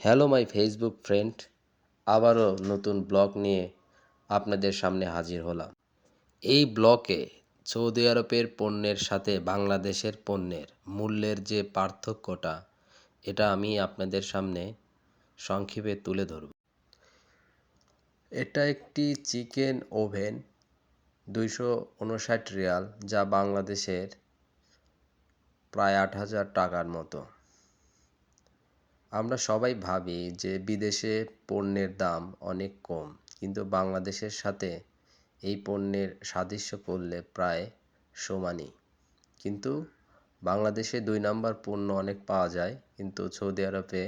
Hello my Facebook friend, আবারও নতুন blog নিয়ে আপনাদের সামনে হাজির হলাম। এই ব্লগে সৌদি আরবের পণ্যের সাথে বাংলাদেশের পণ্যের মূল্যের যে পার্থক্যটা, এটা আমি আপনাদের সামনে সংক্ষেপে তুলে ধরব। এটা একটি চিকেন ওভেন, 259 রিয়াল, যা বাংলাদেশের প্রায় 8,000 টাকার মতো। আমরা সবাই ভাবি যে বিদেশে পণ্যের দাম অনেক কম, কিন্তু বাংলাদেশের সাথে এই পণ্যের সাদৃশ্য করলে প্রায় সমানই। কিন্তু বাংলাদেশে 2 নাম্বার পণ্য অনেক পাওয়া যায়, কিন্তু সৌদি আরবে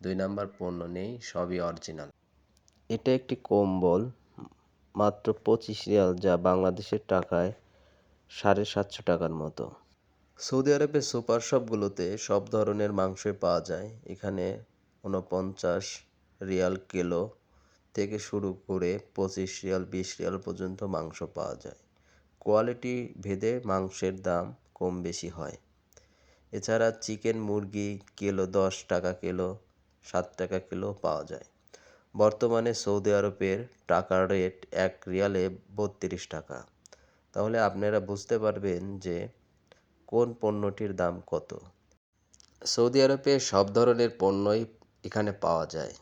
2 নাম্বার পণ্য নেই, সবই অরিজিনাল। এটা একটি কম্বল, মাত্র 25 রিয়াল, যা বাংলাদেশের টাকায় 750 টাকার মতো। সৌদি আরবের সুপার শপগুলোতে সব ধরনের মাংসই পাওয়া যায়। এখানে 49 রিয়াল কিলো থেকে শুরু করে 25 রিয়াল 20 রিয়াল পর্যন্ত মাংস পাওয়া যায়। কোয়ালিটি ভেদে মাংসের দাম কম বেশি হয়। এছাড়া চিকেন, মুরগি কিলো 10 টাকা কিলো, 7 টাকা কিলো পাওয়া যায়। বর্তমানে সৌদি আরবের টাকার রেট 1 রিয়ালে 32 টাকা। তাহলে আপনারা বুঝতে পারবেন যে কোন পণ্যটির দাম কত। সৌদি আরবে সব ধরনের পণ্যই এখানে পাওয়া যায়,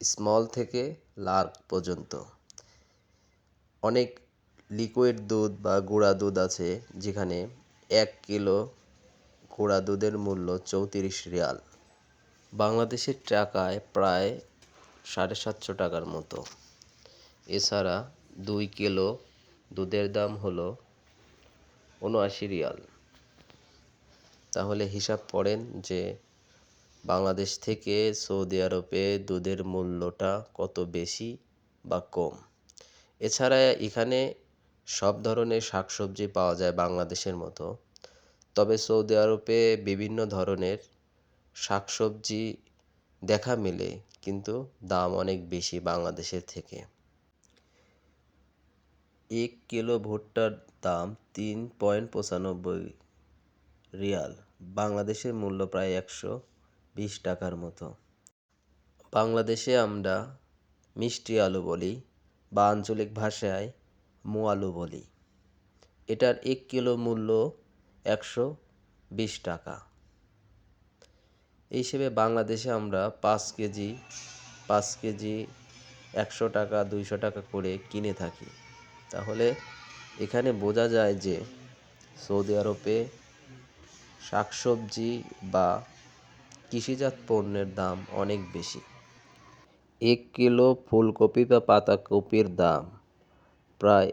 স্মল থেকে লার্জ পর্যন্ত। অনেক লিকুইড দুধ বা গুঁড়া দুধ আছে, যেখানে 1 কিলো গুঁড়া দুধের মূল্য 34 রিয়াল, বাংলাদেশের টাকায় প্রায় 750 টাকার মতো। এছাড়া 2 কিলো দুধের দাম হলো 79 রিয়াল। তাহলে হিসাব করেন যে বাংলাদেশ থেকে সৌদি আরবে দুধের মূল্যটা কত বেশি বা কম। এছাড়া এখানে সব ধরনের শাকসবজি পাওয়া যায় বাংলাদেশের মতো, তবে সৌদি আরবে বিভিন্ন ধরনের শাকসবজি দেখা মেলে, কিন্তু দাম অনেক বেশি বাংলাদেশের থেকে। 1 কিলো ভুট্টার দাম 3.95 রিয়াল, বাংলাদেশের মূল্য প্রায় 120 টাকার মতো। বাংলাদেশে আমরা মিষ্টি আলু বলি বা আঞ্চলিক ভাষায় মুয়ালু বলি। এটার 1 কিলো মূল্য 120 টাকা। এই হিসেবে বাংলাদেশে আমরা 5 কেজি 100 টাকা 200 টাকা করে কিনে থাকি। তাহলে এখানে বোঝা যায় যে সৌদি আরবে শাকসবজি বা কৃষিজাত পণ্যের দাম অনেক বেশি। 1 কিলো ফুলকপি বা পাতাকপির দাম প্রায়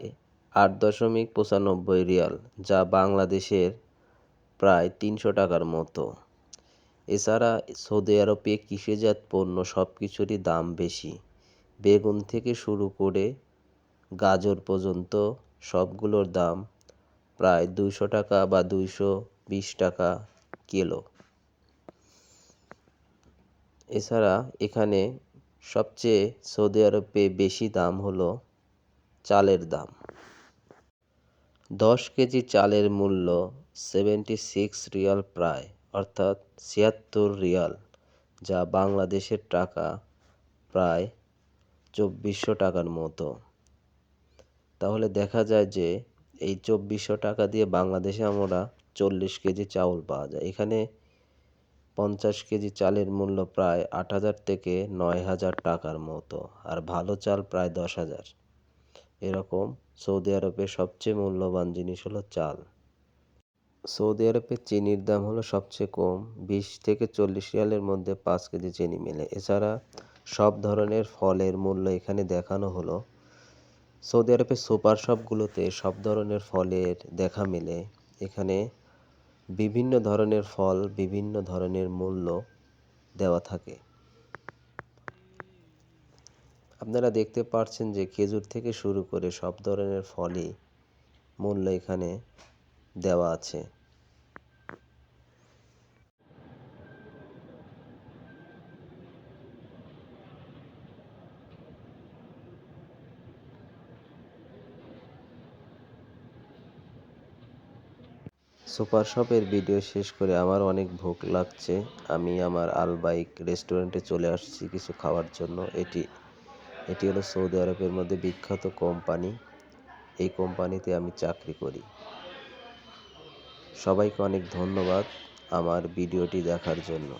8.95 রিয়াল, যা বাংলাদেশের প্রায় 300 টাকার মতো। এছাড়া সৌদি আরবে কৃষিজাত পণ্য সব কিছুরই দাম বেশি। বেগুন থেকে শুরু করে গাজর পর্যন্ত সবগুলোর দাম প্রায় 200 টাকা বা 220 টাকা কিলো। এছাড়া এখানে সবচেয়ে সৌদি আরবে বেশি দাম হলো চালের দাম। 10 কেজি চালের মূল্য 76 রিয়াল প্রায়, অর্থাৎ 76 রিয়াল, যা বাংলাদেশের টাকা প্রায় 2400 টাকার মতো। তাহলে দেখা যায় যে এই 2400 টাকা দিয়ে বাংলাদেশে আমরা 40 কেজি চাউল পাওয়া যায়। এখানে 50 কেজি চালের মূল্য প্রায় 8,000 থেকে 9,000 টাকার মতো, আর ভালো চাল প্রায় 10,000। এরকম সৌদি আরবের সবচেয়ে মূল্যবান জিনিস হলো চাল। সৌদি আরবে চিনির দাম হলো সবচেয়ে কম, 20 থেকে 40 রিয়ালের মধ্যে 5 কেজি চিনি মেলে। এছাড়া সব ধরনের ফলের মূল্য এখানে দেখানো হলো। সৌদি আরবের সুপার শপগুলোতে সব ধরনের ফলের দেখা মেলে। এখানে বিভিন্ন ধরনের ফল বিভিন্ন ধরনের মূল্য দেওয়া থাকে। আপনারা দেখতে পাচ্ছেন যে খেজুর থেকে শুরু করে সব ধরনের ফলই মূল্য এখানে দেওয়া আছে। সুপার শপের ভিডিও শেষ করে আমার অনেক ভোক লাগছে। আমি আমার আলবাইক রেস্টুরেন্টে চলে আসছি কিছু খাওয়ার জন্য। এটি হলো সৌদি আরবের মধ্যে বিখ্যাত কোম্পানি। এই কোম্পানিতে আমি চাকরি করি। সবাইকে অনেক ধন্যবাদ আমার ভিডিওটি দেখার জন্য।